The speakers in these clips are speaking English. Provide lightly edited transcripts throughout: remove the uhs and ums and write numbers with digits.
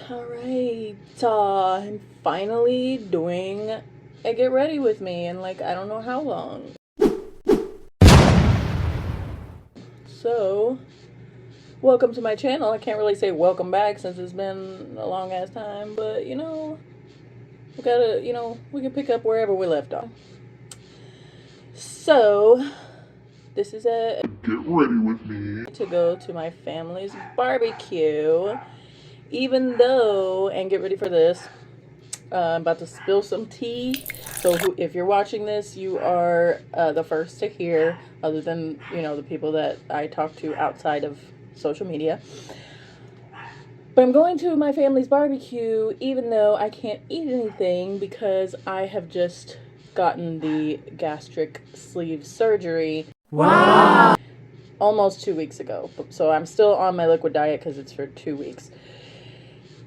Alright, I'm finally doing a get ready with me in like I don't know how long. So, welcome to my channel. I can't really say welcome back since it's been a long ass time, but we gotta, we can pick up wherever we left off. So, this is a get ready with me to go to my family's barbecue. Even though, and get ready for this, I'm about to spill some tea. So if you're watching this, you are the first to hear, other than, the people that I talk to outside of social media. But I'm going to my family's barbecue, even though I can't eat anything because I have just gotten the gastric sleeve surgery. Wow! Almost 2 weeks ago. So I'm still on my liquid diet because it's for 2 weeks.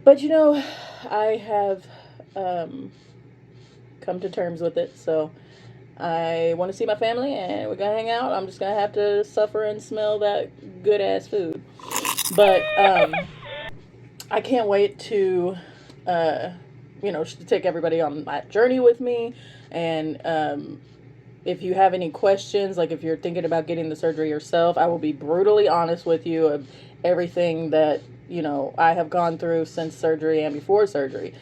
But I have come to terms with it, so I want to see my family and we're gonna hang out. I'm just gonna have to suffer and smell that good ass food, but I can't wait to take everybody on that journey with me. And if you have any questions, like if you're thinking about getting the surgery yourself, I will be brutally honest with you of everything that I have gone through since surgery and before surgery.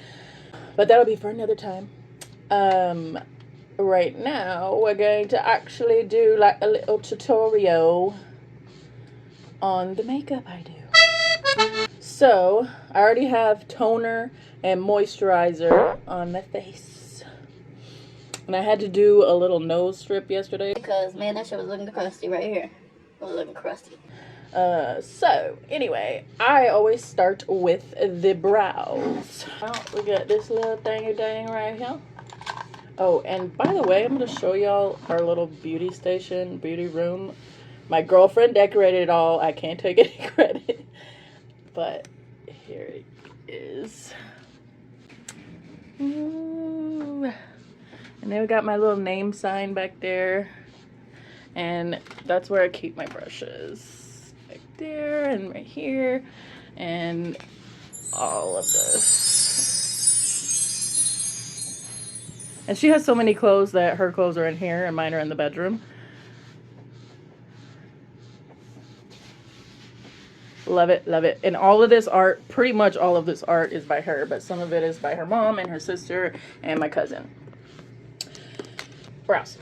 But that'll be for another time. Right now, we're going to actually do like a little tutorial on the makeup I do. So, I already have toner and moisturizer on my face. And I had to do a little nose strip yesterday. Because, man, that shit was looking crusty right here. It was looking crusty. So, anyway, I always start with the brows. Well, we got this little thingy dang right here. Oh, and by the way, I'm going to show y'all our little beauty station, beauty room. My girlfriend decorated it all. I can't take any credit. But here it is. Ooh. And then we got my little name sign back there. And that's where I keep my brushes. Right there and right here. And all of this. And she has so many clothes that her clothes are in here and mine are in the bedroom. Love it, love it. And all of this art, pretty much all of this art is by her, but some of it is by her mom and her sister and my cousin. Brows.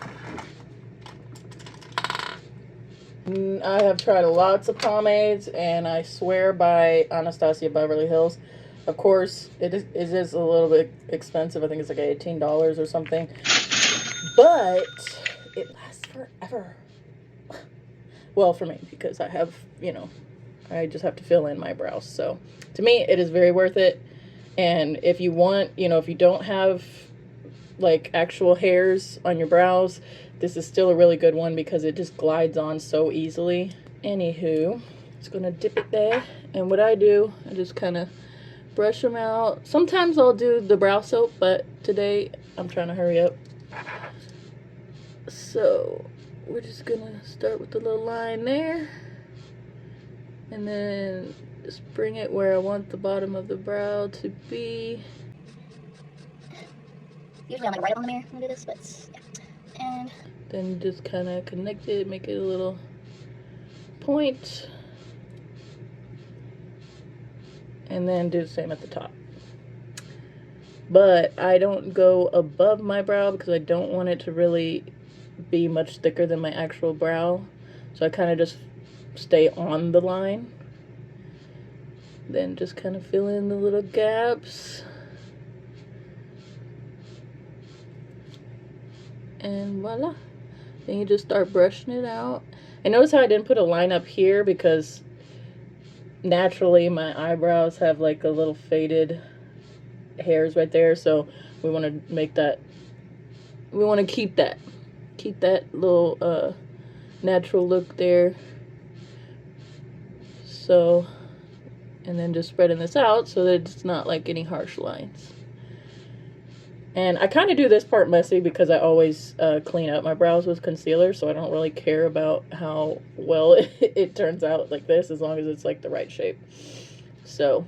I have tried lots of pomades, and I swear by Anastasia Beverly Hills. Of course, it is a little bit expensive. I think it's like $18 or something. But it lasts forever. Well, for me, because I have, I just have to fill in my brows. So, to me, it is very worth it. And if you want, if you don't have, like, actual hairs on your brows, this is still a really good one because it just glides on so easily. Anywho, just gonna dip it there. And what I do, I just kind of brush them out. Sometimes I'll do the brow soap, but today I'm trying to hurry up. So we're just gonna start with the little line there. And then just bring it where I want the bottom of the brow to be. Usually I'm like right up on the mirror when I do this, but yeah. And then just kind of connect it, make it a little point. And then do the same at the top. But I don't go above my brow because I don't want it to really be much thicker than my actual brow. So I kind of just stay on the line. Then just kind of fill in the little gaps. And voila. Then you just start brushing it out. And notice how I didn't put a line up here because naturally my eyebrows have like a little faded hairs right there. So we want to make that, we want to keep that little natural look there. So, and then just spreading this out so that it's not like any harsh lines. And I kind of do this part messy because I always clean up my brows with concealer, so I don't really care about how well it turns out like this, as long as it's like the right shape. So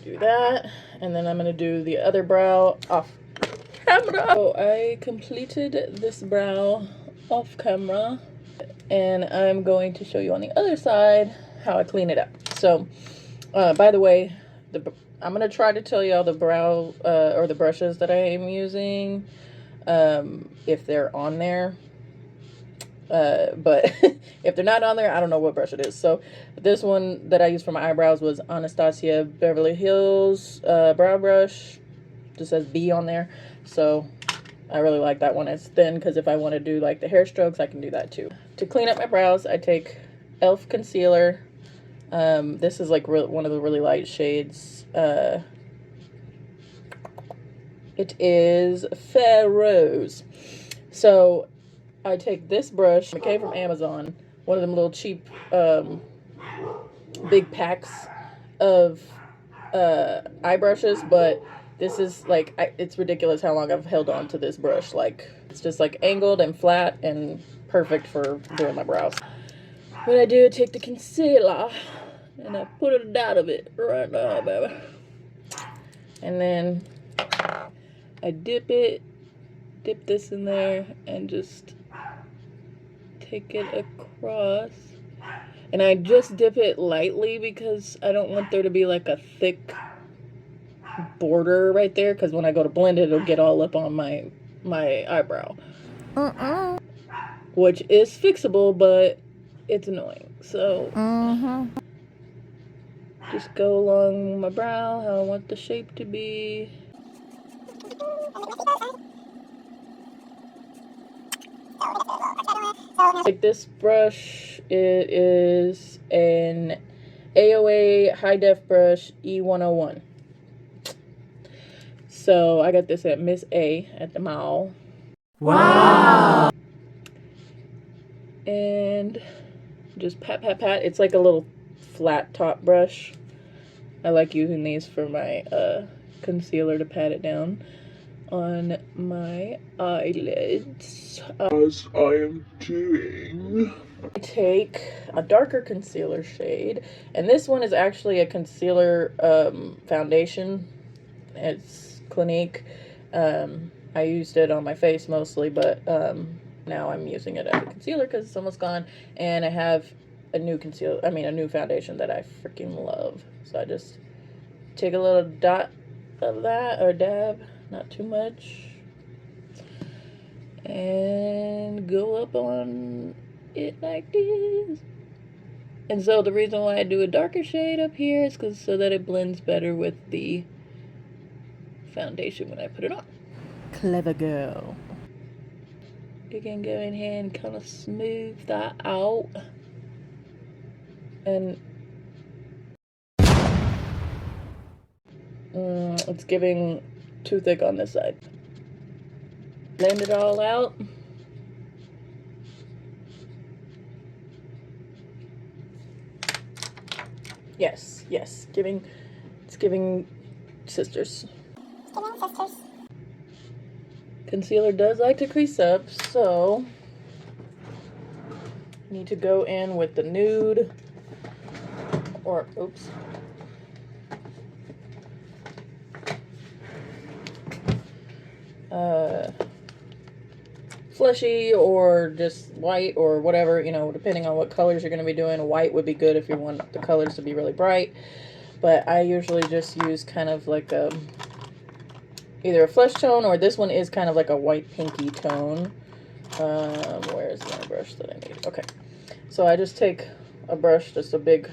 do that, and then I'm gonna do the other brow off camera. So I completed this brow off camera, and I'm going to show you on the other side how I clean it up. So, by the way, I'm gonna try to tell you all the brow or the brushes that I am using, if they're on there. But if they're not on there, I don't know what brush it is. So this one that I used for my eyebrows was Anastasia Beverly Hills brow brush. Just says B on there. So I really like that one. It's thin because if I want to do like the hair strokes, I can do that too. To clean up my brows, I take e.l.f. concealer. This is like one of the really light shades. It is Fair Rose. So I take this brush. It came from Amazon. One of them little cheap big packs of eye brushes, but this is like, it's ridiculous how long I've held on to this brush. Like, it's just like angled and flat and perfect for doing my brows. What I do, I take the concealer and I put it out of it right now, baby. And then I dip this in there and just take it across. And I just dip it lightly because I don't want there to be like a thick border right there, because when I go to blend it, it'll get all up on my eyebrow. Which is fixable, but it's annoying. So just go along my brow how I want the shape to be. Like this brush, it is an AOA high def brush E101. So I got this at Miss A at the mall. Wow! And just pat, pat, pat. It's like a little flat top brush. I like using these for my concealer to pat it down on my eyelids. As I am doing. I take a darker concealer shade, and this one is actually a concealer foundation. It's Clinique. I used it on my face mostly, but now I'm using it as a concealer because it's almost gone, and I have a new a new foundation that I freaking love. So I just take a little dot of that, or dab, not too much, and go up on it like this. And so the reason why I do a darker shade up here is so that it blends better with the foundation when I put it on. Clever girl. You can go in here and kind of smooth that out. And it's giving too thick on this side. Blend it all out. Yes, it's giving sisters. Concealer does like to crease up, so need to go in with the nude, or oops. Fleshy or just white or whatever, you know, depending on what colors you're going to be doing. White would be good if you want the colors to be really bright, but I usually just use kind of like either a flesh tone, or this one is kind of like a white pinky tone. Where's my brush that I need? Okay, so I just take a brush, just a big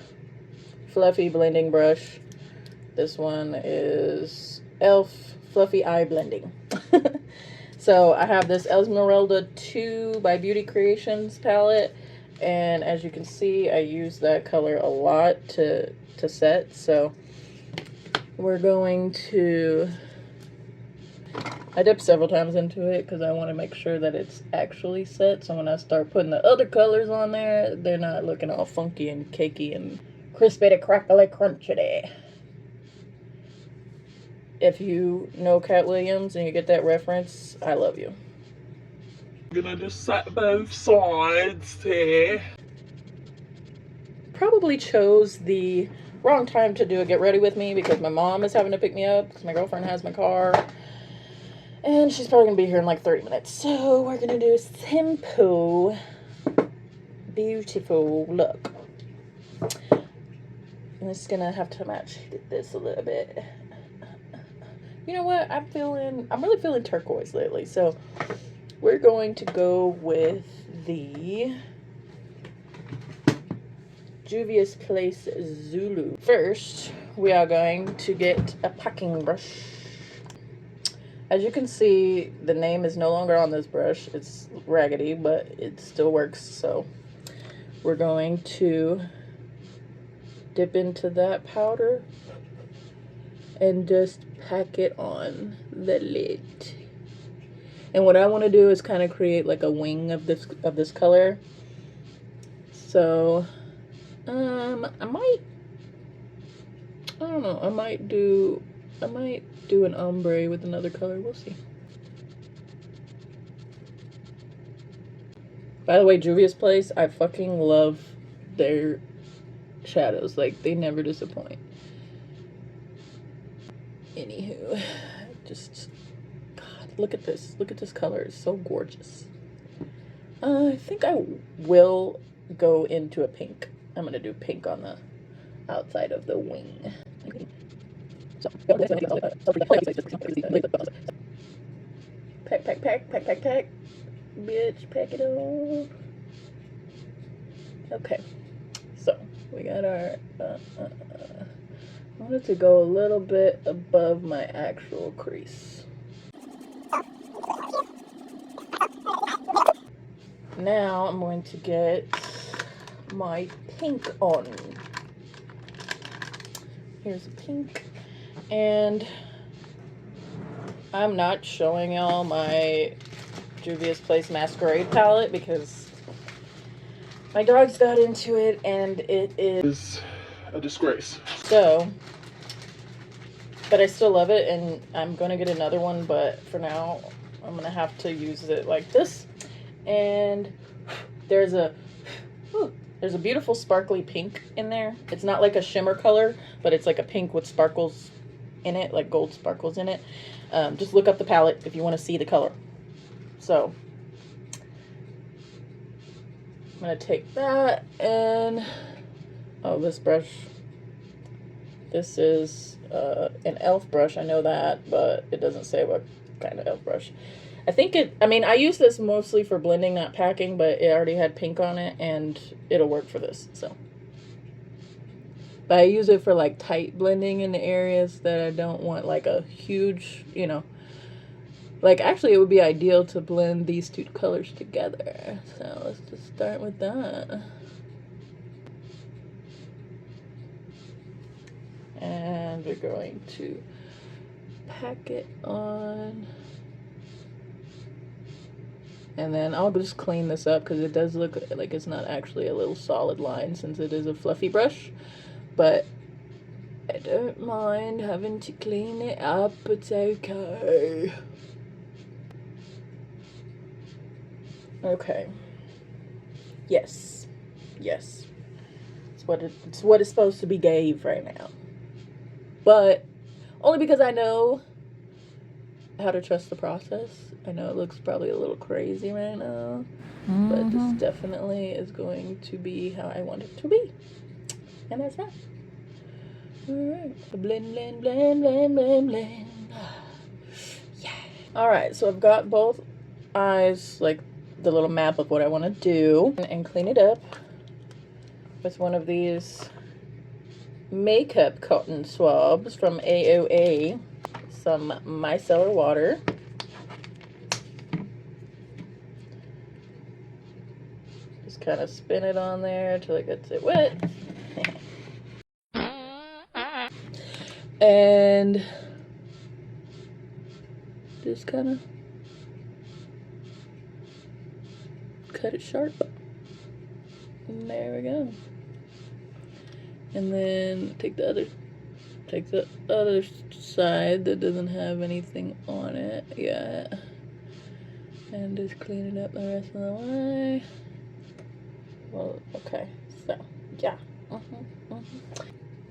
fluffy blending brush. This one is e.l.f. Fluffy Eye Blending. So I have this Esmeralda 2 by Beauty Creations palette, and as you can see, I use that color a lot to set. So we're going to, I dip several times into it because I want to make sure that it's actually set, so when I start putting the other colors on there, they're not looking all funky and cakey and crispy to crackly crunchity. If you know Cat Williams and you get that reference, I love you. I'm gonna just set both sides here. Probably chose the wrong time to do a get ready with me because my mom is having to pick me up because my girlfriend has my car. And she's probably going to be here in like 30 minutes. So we're going to do a simple, beautiful look. And it's going to have to match this a little bit. You know what? I'm really feeling turquoise lately. So we're going to go with the Juvia's Place Zulu. First, we are going to get a packing brush. As you can see, the name is no longer on this brush. It's raggedy, but it still works. So we're going to dip into that powder and just pack it on the lid. And what I want to do is kind of create like a wing of this color. So I might do an ombre with another color. We'll see. By the way, Juvia's Place, I fucking love their shadows. Like, they never disappoint. Anywho, just, God, look at this. Look at this color. It's so gorgeous. I think I will go into a pink. I'm gonna do pink on the outside of the wing. Pack, pack, pack, pack, pack, pack. Bitch, pack it on. Okay, so we got our, I wanted to go a little bit above my actual crease. Now I'm going to get my pink on. Here's a pink, and I'm not showing y'all my Juvia's Place Masquerade palette because my dogs got into it and it is a disgrace. So, but I still love it, and I'm gonna get another one, but for now I'm gonna have to use it like this. And there's a beautiful sparkly pink in there. It's not like a shimmer color, but it's like a pink with sparkles in it, like gold sparkles in it. Just look up the palette if you want to see the color. So I'm gonna take that and this brush. This is an elf brush. I know that, but it doesn't say what kind of elf brush. I use this mostly for blending, not packing, but it already had pink on it and it'll work for this. So, but I use it for like tight blending in the areas that I don't want like a huge, like actually it would be ideal to blend these two colors together. So let's just start with that. And we're going to pack it on. And then I'll just clean this up because it does look like it's not actually a little solid line since it is a fluffy brush. But I don't mind having to clean it up. It's okay. Okay. Yes. Yes. It's what it's supposed to be gave right now. But only because I know how to trust the process. I know it looks probably a little crazy right now, but this definitely is going to be how I want it to be. And that's that. Alright. Blend, blend, blend, blend, blend, blend. Yeah. Alright, so I've got both eyes, like the little map of what I want to do, and clean it up with one of these makeup cotton swabs from AOA. Some micellar water. Just kind of spin it on there till it gets it wet. And just kind of cut it sharp. And there we go. And then take the other side that doesn't have anything on it yet, and just clean it up the rest of the way. Well, okay, so yeah.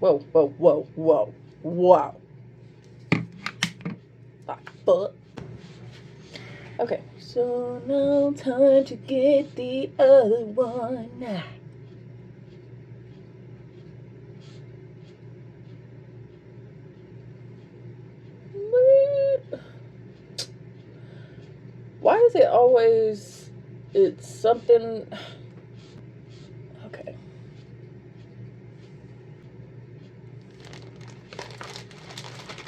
Whoa, whoa, whoa, whoa, wow. The fuck? Okay, so now time to get the other one. Why is it always, it's something, okay.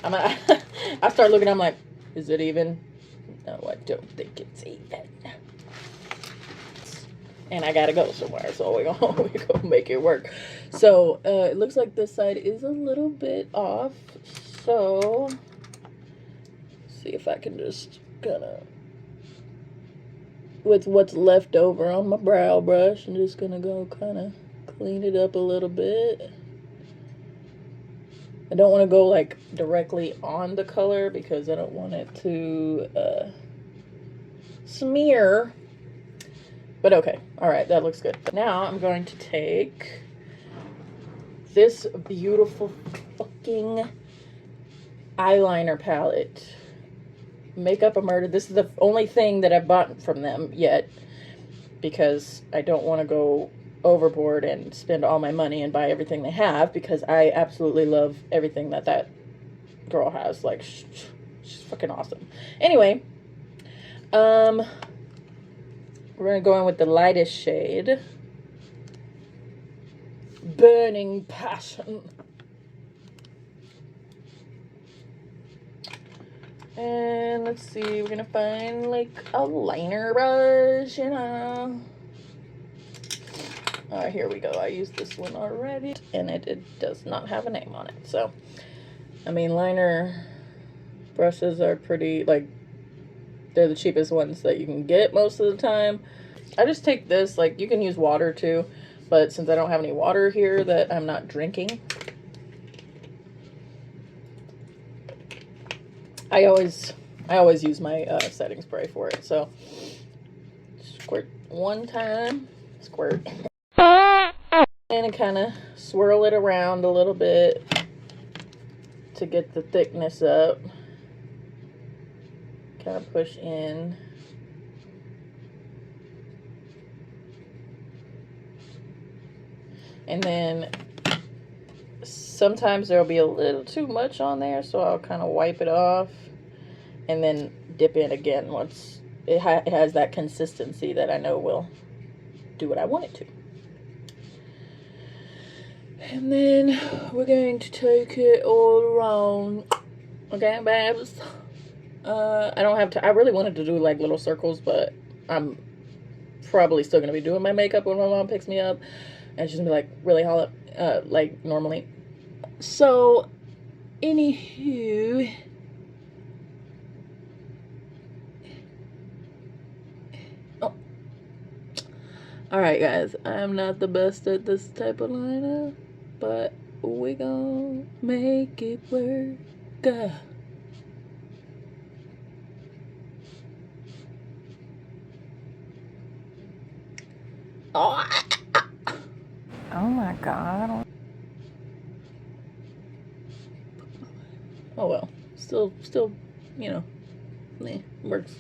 I start looking, I'm like, is it even? No, I don't think it's even. And I gotta go somewhere, so we're gonna make it work. So, it looks like this side is a little bit off, so, see if I can just kinda, with what's left over on my brow brush, I'm just gonna go kinda clean it up a little bit. I don't want to go like directly on the color because I don't want it to smear. But okay, all right, that looks good. Now I'm going to take this beautiful fucking eyeliner palette. Makeup a Murder. This is the only thing that I've bought from them yet because I don't want to go overboard and spend all my money and buy everything they have because I absolutely love everything that that girl has. Like, she's fucking awesome. Anyway, we're gonna go in with the lightest shade, Burning Passion. And let's see, we're gonna find like a liner brush, you know. Here we go. I used this one already, and it does not have a name on it. So, I mean, liner brushes are pretty, like, they're the cheapest ones that you can get most of the time. I just take this, like, you can use water too, but since I don't have any water here that I'm not drinking, I always use my setting spray for it. So, squirt one time, squirt. And kind of swirl it around a little bit to get the thickness up. Kind of push in. And then sometimes there'll be a little too much on there, so I'll kind of wipe it off and then dip in again once it has that consistency that I know will do what I want it to. And then we're going to take it all around. Okay, babes? I don't have to. I really wanted to do like little circles, but I'm probably still gonna be doing my makeup when my mom picks me up, and she's gonna be like really hollow, like normally. So, anywho, oh, all right, guys. I'm not the best at this type of liner, but we gonna make it work. Oh my god. Oh well. Still, you know, works.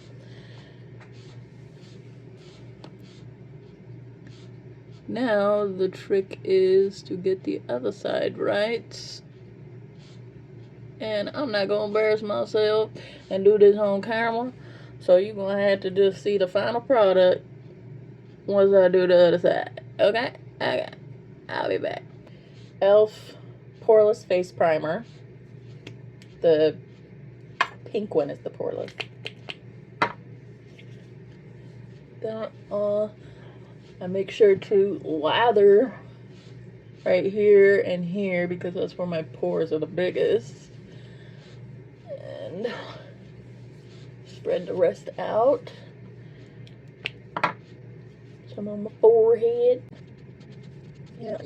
Now the trick is to get the other side right. And I'm not gonna embarrass myself and do this on camera. So you're gonna have to just see the final product once I do the other side. Okay? Okay. I'll be back. e.l.f. Poreless Face Primer. The pink one is the poreless. Then I make sure to lather right here and here because that's where my pores are the biggest. And spread the rest out. Some on my forehead. Yeah.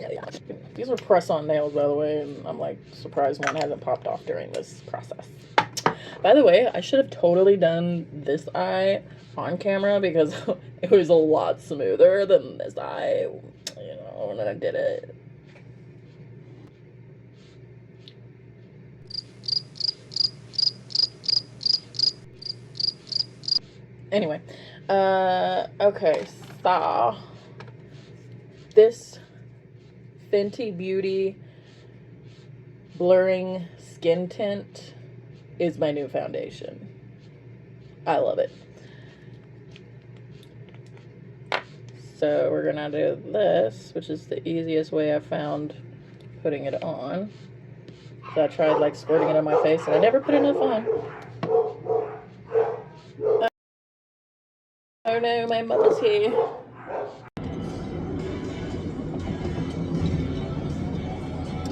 These are press-on nails, by the way, and I'm like surprised one hasn't popped off during this process. By the way, I should have totally done this eye on camera because it was a lot smoother than this eye, you know, when I did it. Anyway, okay, so this Fenty Beauty blurring skin tint is my new foundation. I love it. So we're gonna do this, which is the easiest way I've found putting it on. So I tried like squirting it on my face and I never put enough on. Oh no, my mother's here.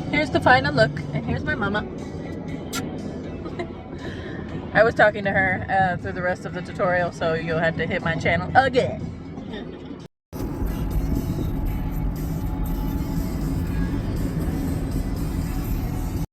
Here's the final look, and here's my mama. I was talking to her through the rest of the tutorial, so you'll have to hit my channel again.